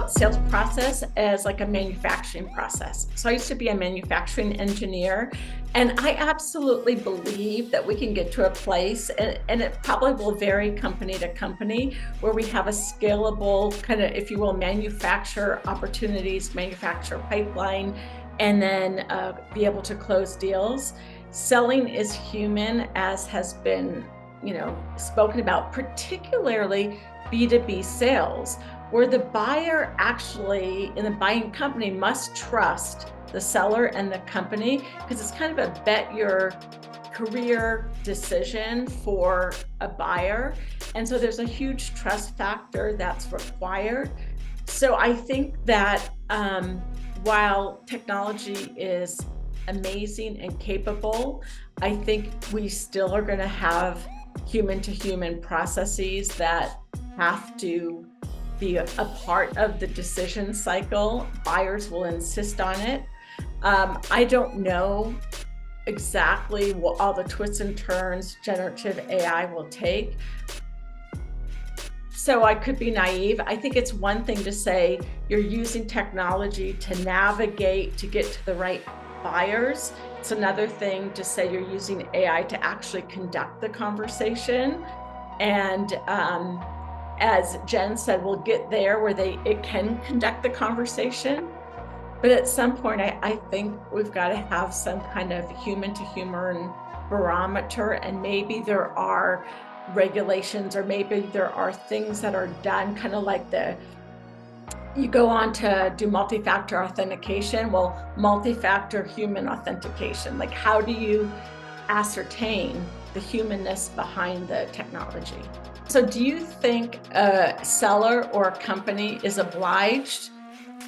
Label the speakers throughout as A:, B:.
A: about sales process as like a manufacturing process. So I used to be a manufacturing engineer, and I absolutely believe that we can get to a place, and it probably will vary company to company, where we have a scalable kind of, if you will, manufacture opportunities, manufacture pipeline, and then be able to close deals. Selling is human, as has been, spoken about, particularly B2B sales, where the buyer actually in the buying company must trust the seller and the company, because it's kind of a bet your career decision for a buyer. And so there's a huge trust factor that's required. So I think that while technology is amazing and capable, I think we still are going to have human to human processes that have to be a part of the decision cycle. Buyers will insist on it. I don't know exactly what all the twists and turns generative AI will take. So I could be naive. I think it's one thing to say you're using technology to navigate to get to the right buyers. It's another thing to say you're using AI to actually conduct the conversation. And as Jen said, we'll get there where it can conduct the conversation. But at some point, I think we've got to have some kind of human to human barometer, and maybe there are regulations, or maybe there are things that are done kind of like you go on to do multi-factor authentication. Well, multi-factor human authentication, like how do you ascertain the humanness behind the technology? So do you think a seller or a company is obliged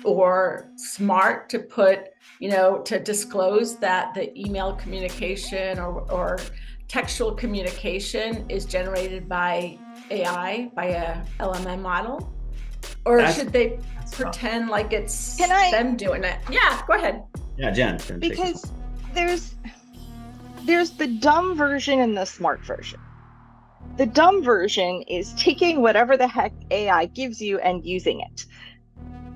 A: or smart to put, to disclose that the email communication or textual communication is generated by AI, by a LMM model? Or should they pretend like it's them doing it? Yeah, go ahead.
B: Yeah, Jen.
C: Because there's the dumb version and the smart version. The dumb version is taking whatever the heck AI gives you and using it.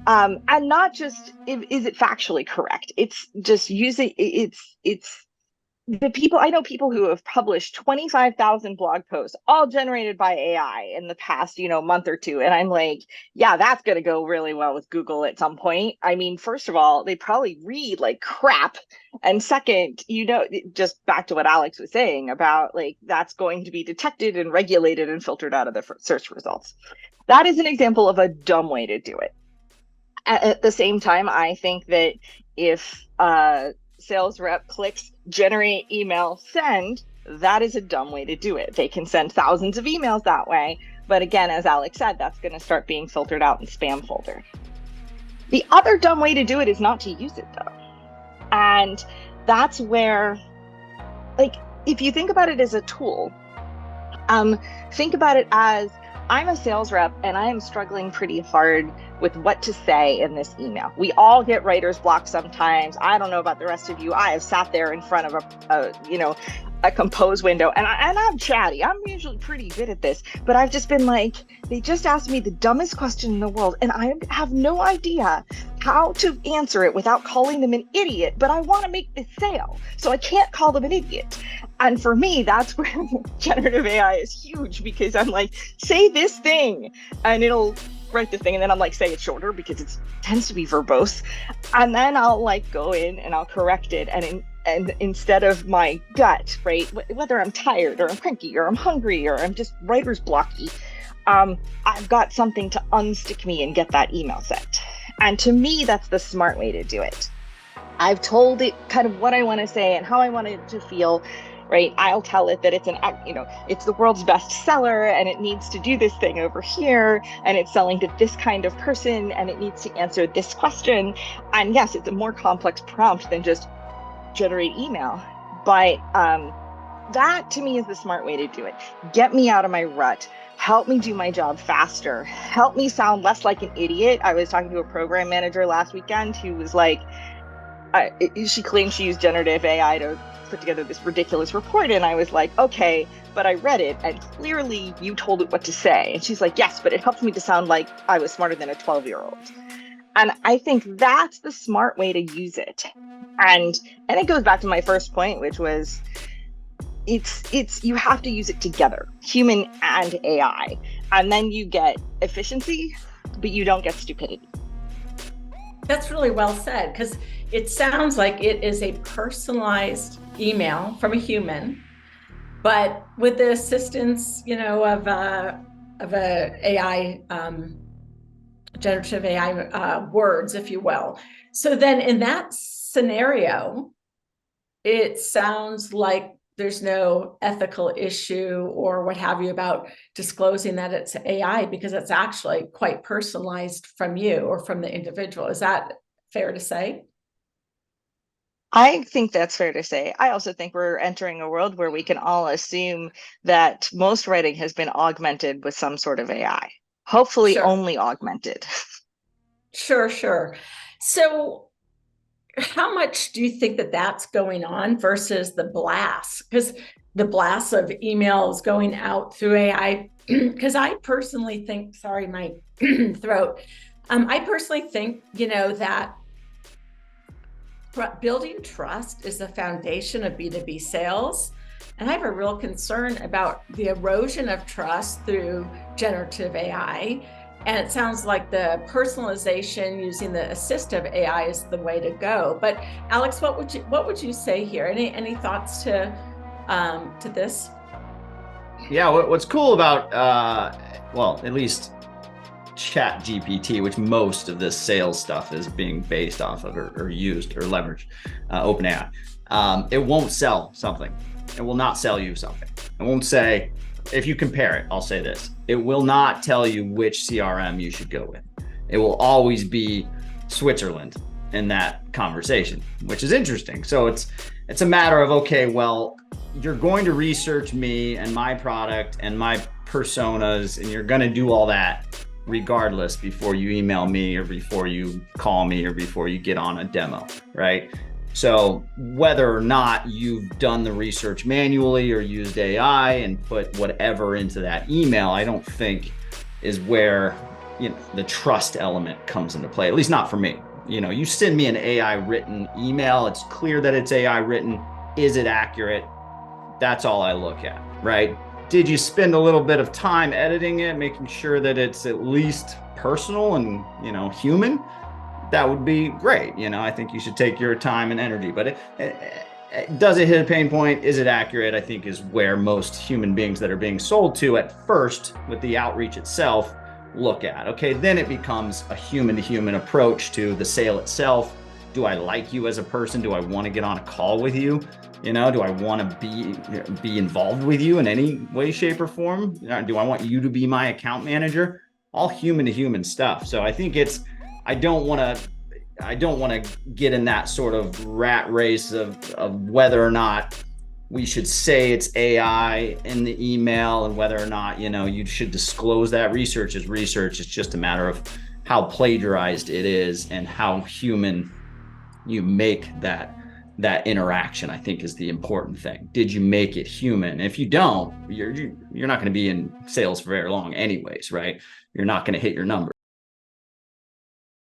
C: And not just, is it factually correct? It's just using, it's the people, I know people who have published 25,000 blog posts, all generated by AI in the past, month or two. And I'm like, yeah, that's going to go really well with Google at some point. I mean, first of all, they probably read like crap. And second, just back to what Alex was saying about like, that's going to be detected and regulated and filtered out of the search results. That is an example of a dumb way to do it. At the same time, I think that if sales rep clicks generate email send, that is a dumb way to do it. They can send thousands of emails that way. But again, as Alex said, that's going to start being filtered out in spam folder. The other dumb way to do it is not to use it, though. And that's where, like, if you think about it as a tool, think about it as, I'm a sales rep and I am struggling pretty hard with what to say in this email. We all get writer's block sometimes. I don't know about the rest of you. I have sat there in front of a compose window, and I'm chatty. I'm usually pretty good at this, but I've just been like, they just asked me the dumbest question in the world, and I have no idea how to answer it without calling them an idiot, but I want to make this sale, so I can't call them an idiot. And for me, that's where generative AI is huge, because I'm like, say this thing, and it'll write the thing, and then I'm like, say it shorter, because it tends to be verbose, and then I'll like go in and I'll correct it, and instead of my gut, right, whether I'm tired or I'm cranky or I'm hungry or I'm just writer's blocky, I've got something to unstick me and get that email sent. And to me, that's the smart way to do it. I've told it kind of what I want to say and how I want it to feel, right? I'll tell it that it's the world's best seller, and it needs to do this thing over here, and it's selling to this kind of person, and it needs to answer this question. And yes, it's a more complex prompt than just generate email, but that to me is the smart way to do it. Get me out of my rut, help me do my job faster, help me sound less like an idiot. I was talking to a program manager last weekend who was like, she claimed she used generative AI to put together this ridiculous report, and I was like, okay, but I read it and clearly you told it what to say. And she's like, yes, but it helped me to sound like I was smarter than a 12-year-old. And I think that's the smart way to use it. And and it goes back to my first point, which was it's you have to use it together, human and AI. And then you get efficiency, but you don't get stupidity.
A: That's really well said because it sounds like it is a personalized email from a human, but with the assistance, of a AI, generative AI words, if you will. So then, in that scenario, it sounds like there's no ethical issue or what have you about disclosing that it's AI because it's actually quite personalized from you or from the individual. Is that fair to say?
C: I think that's fair to say. I also think we're entering a world where we can all assume that most writing has been augmented with some sort of AI. Hopefully,
A: Sure,
C: only augmented.
A: sure, sure. So, how much do you think that that's going on versus the blast? Because the blast of emails going out through AI, because I personally think, sorry, my throat. I personally think, that building trust is the foundation of B2B sales. And I have a real concern about the erosion of trust through generative AI. And it sounds like the personalization using the assistive AI is the way to go. But Alex, what would you say here? Any thoughts to this?
B: Yeah, what's cool about well, at least Chat GPT, which most of this sales stuff is being based off of or used or leveraged, OpenAI. It won't sell something. It will not sell you something. It won't say, if you compare it, I'll say this. It will not tell you which CRM you should go with. It will always be Switzerland in that conversation, which is interesting. So it's a matter of, okay, well, you're going to research me and my product and my personas, and you're going to do all that regardless before you email me or before you call me or before you get on a demo, right? So whether or not you've done the research manually or used AI and put whatever into that email, I don't think is where the trust element comes into play, at least not for me. You send me an AI written email, it's clear that it's AI written. Is it accurate? That's all I look at, right? Did you spend a little bit of time editing it, making sure that it's at least personal and, human? That would be great. I think you should take your time and energy, but does it hit a pain point? Is it accurate? I think is where most human beings that are being sold to at first with the outreach itself look at. Okay, then it becomes a human to human approach to the sale itself. Do I like you as a person? Do I want to get on a call with you? Do I want to be involved with you in any way, shape, or form? Do I want you to be my account manager? All human to human stuff. So I think I don't want to get in that sort of rat race of whether or not we should say it's AI in the email and whether or not, you should disclose that. Research is research. It's just a matter of how plagiarized it is and how human you make that interaction. I think is the important thing. Did you make it human? If you don't, you're not going to be in sales for very long anyways, right? You're not going to hit your numbers.